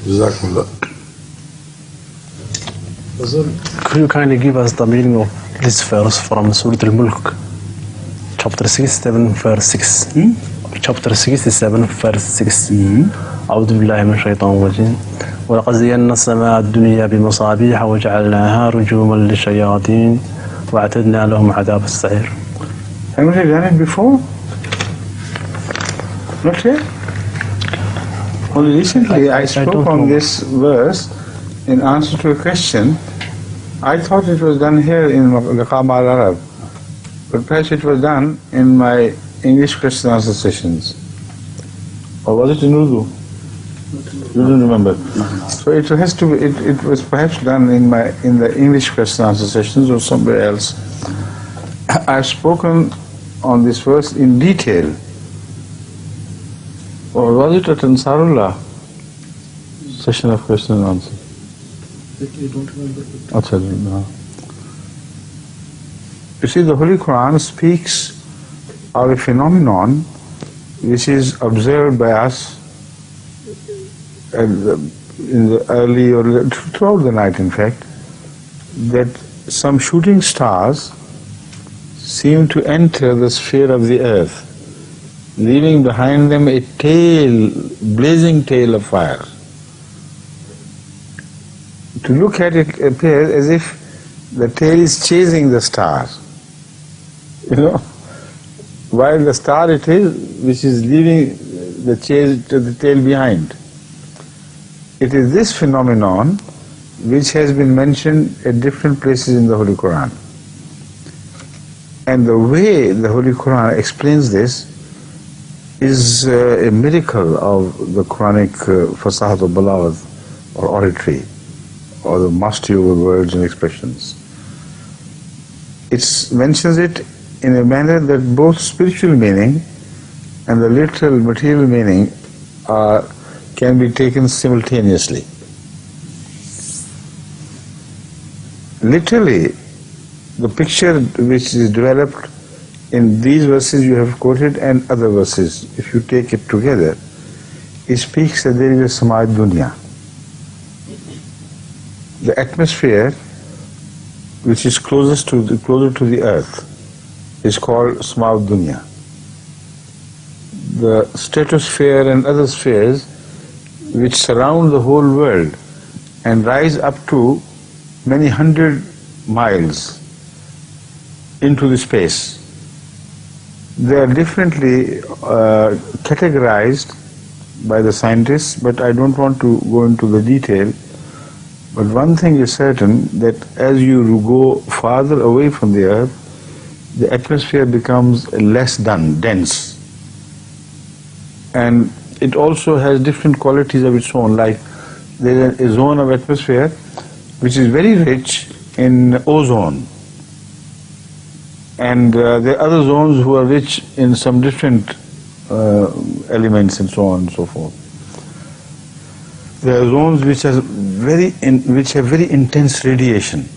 Jazakumullah. Could you kindly give us the meaning of this verse from Surah Al-Mulk, chapter 67, verse 6? Chapter 67, verse 6. أعوذ بالله من الشيطان الرجيم ولقد زينا السماء الدنيا بمصابيح وجعلناها رجوما للشياطين وأعتدنا لهم عذاب السعير. Haven't you done it before? Not yet? Only recently I spoke on this verse in answer to a question. I thought it was done here in Liqam al-Arab, but perhaps it was done in my English question answer sessions. Or was it in Urdu? You don't remember? So it has to be, it was perhaps done in the English question answer sessions or somewhere else. I've spoken on this verse in detail. Or was it at Ansarullah session of question and answer? You don't remember? No. You see, the Holy Quran speaks of a phenomenon which is observed by us in the early or throughout the night, in fact, that some shooting stars seem to enter the sphere of the earth, leaving behind them a tail, blazing tail of fire. To look at it appears as if the tail is chasing the star, while the star it is which is leaving the tail behind. It is this phenomenon which has been mentioned at different places in the Holy Quran. And the way the Holy Quran explains this is a miracle of the Quranic fasahat or balagh or oratory, or the mastery over words and expressions. It mentions it in a manner that both spiritual meaning and the literal material meaning can be taken simultaneously. Literally, the picture which is developed in these verses you have quoted and other verses, if you take it together, it speaks that there is a samaj dunya. The atmosphere which is closer to the earth is called samaj dunya. The stratosphere and other spheres which surround the whole world and rise up to many hundred miles into the space, they are differently categorized by the scientists, but I don't want to go into the detail. But one thing is certain, that as you go farther away from the earth, the atmosphere becomes less dense. And it also has different qualities of its own, like there is a zone of atmosphere which is very rich in ozone. And there are other zones who are rich in some different elements and so on and so forth. There are zones which have very intense radiation.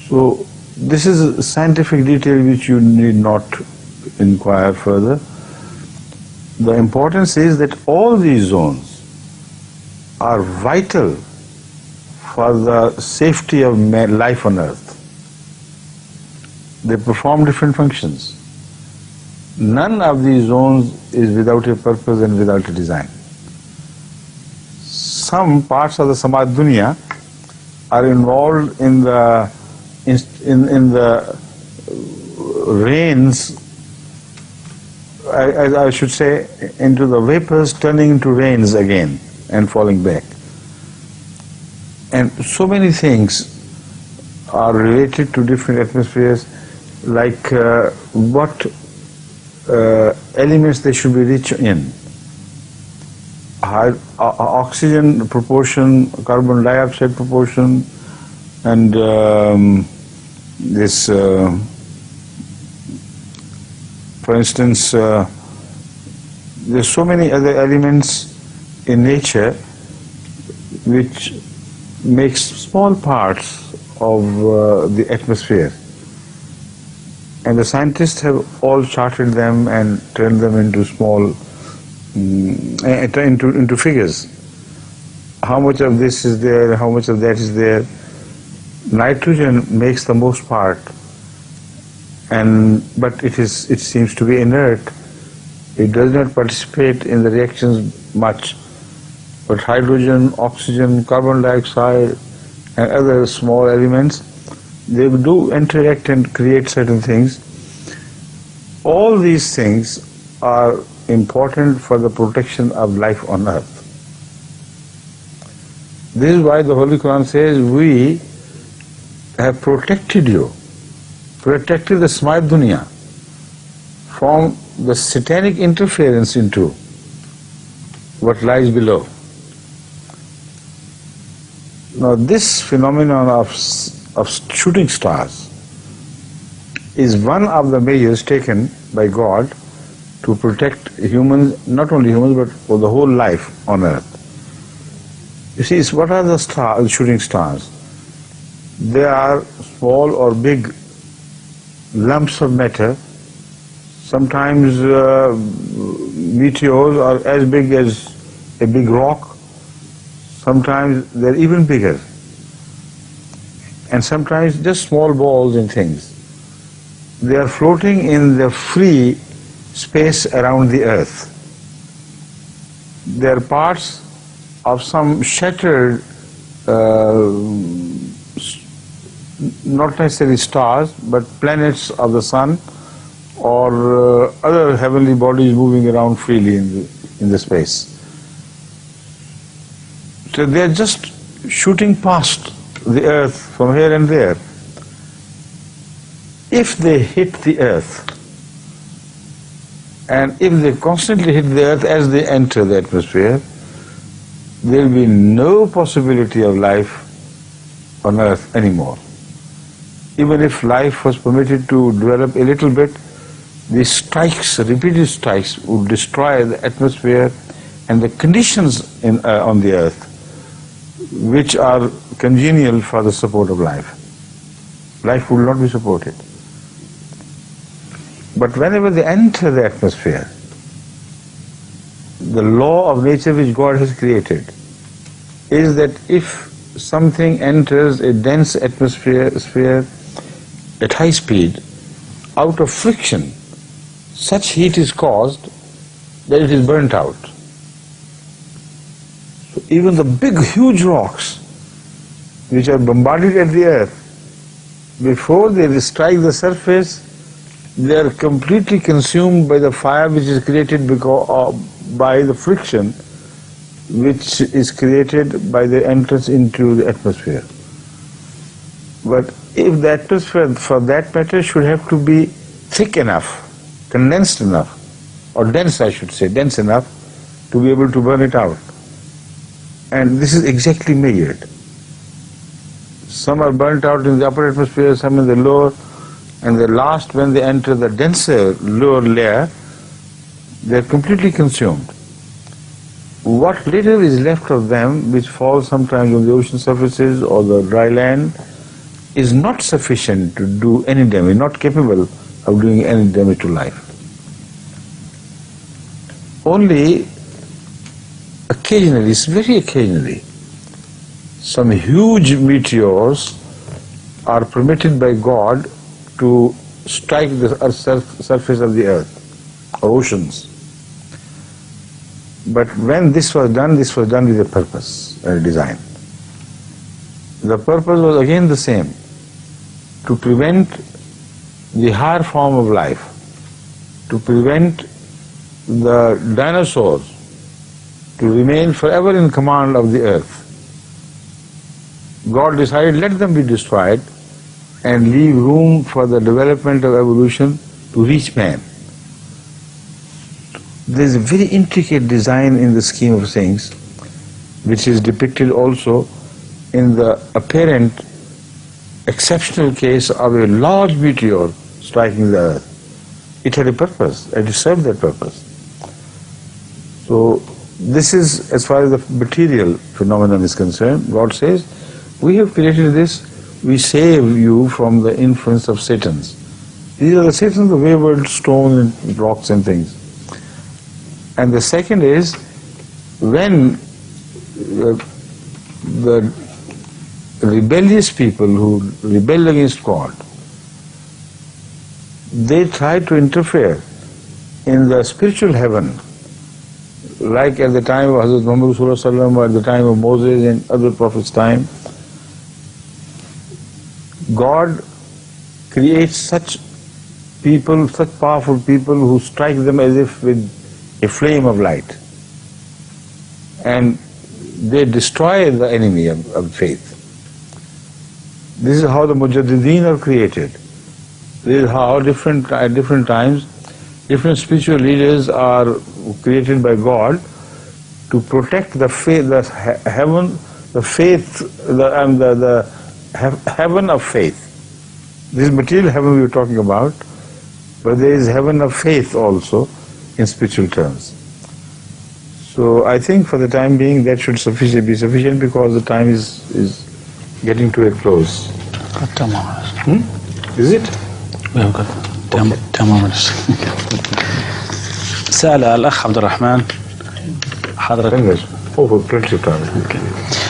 So this is a scientific detail which you need not inquire further. The importance is that all these zones are vital for the safety of life on earth. They perform different functions. None of these zones is without a purpose and without a design. Some parts of the samaj dunya are involved in the rains, I should say, into the vapors turning into rains again and falling back. And so many things are related to different atmospheres, like what elements they should be rich in. Oxygen proportion, carbon dioxide proportion, and for instance, there's so many other elements in nature which makes small parts of the atmosphere. And the scientists have all charted them and turned them into small, into figures. how much of this is there, how much of that is there. Nitrogen makes the most part, but it seems to be inert. It does not participate in the reactions much. But hydrogen, oxygen, carbon dioxide, and other small elements, they do interact and create certain things. All these things are important for the protection of life on earth. This is why the Holy Quran says, we have protected you, protected the Smart Dunya from the satanic interference into what lies below. Now this phenomenon of shooting stars is one of the measures taken by God to protect humans, not only humans, but for the whole life on earth. You see, what are the stars, shooting stars? They are small or big lumps of matter. Sometimes meteors are as big as a big rock. Sometimes they're even bigger. And sometimes just small balls and things. They are floating in the free space around the earth. They are parts of some shattered, not necessarily stars, but planets of the sun or other heavenly bodies moving around freely in the space. So they are just shooting past the earth from here and there. If they hit the earth, and if they constantly hit the earth as they enter the atmosphere, there will be no possibility of life on earth anymore. Even if life was permitted to develop a little bit, the strikes, repeated strikes, would destroy the atmosphere and the conditions on the earth which are congenial for the support of life. Life will not be supported. But whenever they enter the atmosphere, the law of nature which God has created is that if something enters a dense atmosphere at high speed, out of friction, such heat is caused that it is burnt out. So even the big, huge rocks which are bombarded at the earth, before they strike the surface, they are completely consumed by the fire which is created by the friction which is created by the entrance into the atmosphere. But if the atmosphere, for that matter, should have to be thick enough, condensed enough, or dense, I should say, dense enough to be able to burn it out. And this is exactly measured. Some are burnt out in the upper atmosphere, some in the lower, and the last, when they enter the denser lower layer, they are completely consumed. What little is left of them, which falls sometimes on the ocean surfaces or the dry land, is not sufficient to do any damage, not capable of doing any damage to life. Only occasionally, very occasionally, some huge meteors are permitted by God to strike the surface of the earth or oceans. But when this was done with a purpose and a design. The purpose was again the same, to prevent the higher form of life, to prevent the dinosaurs to remain forever in command of the earth. God decided, let them be destroyed and leave room for the development of evolution to reach man. There is a very intricate design in the scheme of things, which is depicted also in the apparent exceptional case of a large meteor striking the earth. It had a purpose, and it served that purpose. So this is, as far as the material phenomenon is concerned, God says, we have created this, we save you from the influence of Satans. These are the Satans, the wayward stones and rocks and things. And the second is, when the rebellious people who rebel against God, they try to interfere in the spiritual heaven, like at the time of Hazrat Muhammad Sallallahu Alaihi Wasallam, or at the time of Moses and other prophets' time. God creates such people, such powerful people who strike them as if with a flame of light, and they destroy the enemy of faith. This is how the Mujaddideen are created. This is how at different times different spiritual leaders are created by God to protect the faith, the heaven, the faith, the heaven of faith. This material heaven we were talking about, but there is heaven of faith also in spiritual terms. So I think for the time being that should be sufficient, because the time is getting to a close. Is it? We have got 10 more minutes. سأل الأخ عبد الرحمن حضرتك. Oh, for plenty of time. Okay.